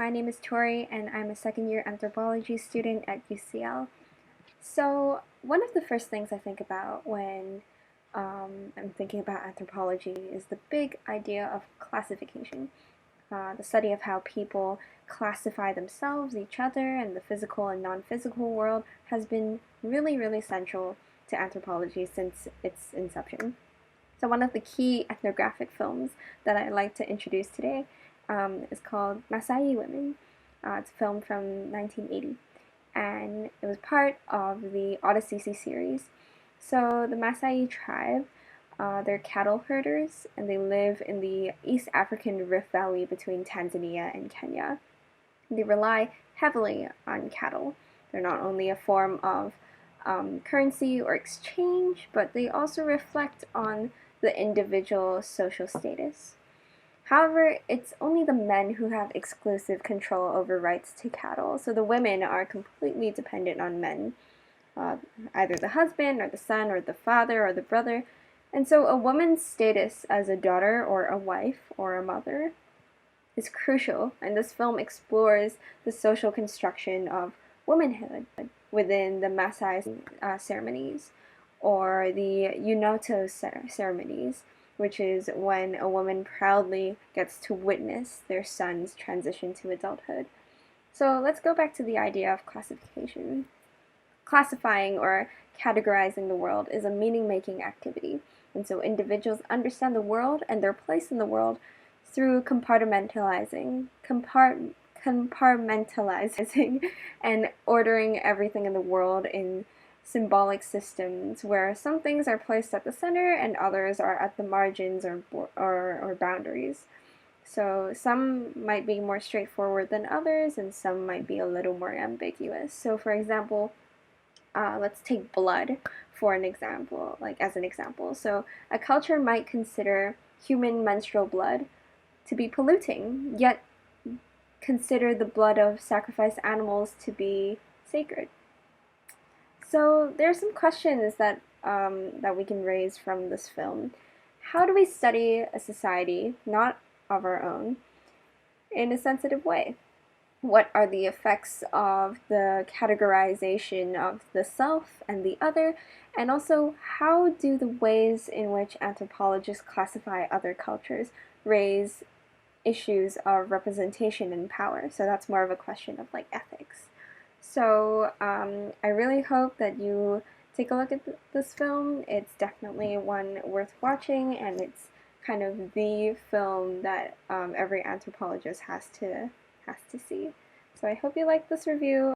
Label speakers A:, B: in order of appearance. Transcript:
A: my name is Tori and I'm a second-year anthropology student at UCL. So one of the first things I think about when I'm thinking about anthropology is the big idea of classification, the study of how people classify themselves, each other, and the physical and non-physical world has been really central to anthropology since its inception. So one of the key ethnographic films that I'd like to introduce today is called Masai Women. It's a film from 1980, and it was part of the Odyssey series. So the Masai tribe, they're cattle herders, and they live in the East African Rift Valley between Tanzania and Kenya. They rely heavily on cattle. They're not only a form of currency or exchange, but they also reflect on the individual social status. However, it's only the men who have exclusive control over rights to cattle, so the women are completely dependent on men, either the husband or the son or the father or the brother. And so a woman's status as a daughter or a wife or a mother is crucial, and this film explores the social construction of womanhood within the Masai ceremonies, or the Unoto ceremonies, which is when a woman proudly gets to witness their son's transition to adulthood. So let's go back to the idea of classification. Classifying or categorizing the world is a meaning-making activity, and so individuals understand the world and their place in the world through compartmentalizing and ordering everything in the world in symbolic systems where some things are placed at the center and others are at the margins or boundaries. So some might be more straightforward than others, and some might be a little more ambiguous. So for example, let's take blood for an example, as an example. So a culture might consider human menstrual blood to be polluting, yet consider the blood of sacrificed animals to be sacred. So there are some questions that we can raise from this film. How do we study a society not of our own in a sensitive way? What are the effects of the categorization of the self and the other? And also, how do the ways in which anthropologists classify other cultures raise issues of representation and power? So that's more of a question of ethics. So I really hope that you take a look at this film. It's definitely one worth watching, and it's kind of the film that every anthropologist has to see. So I hope you like this review.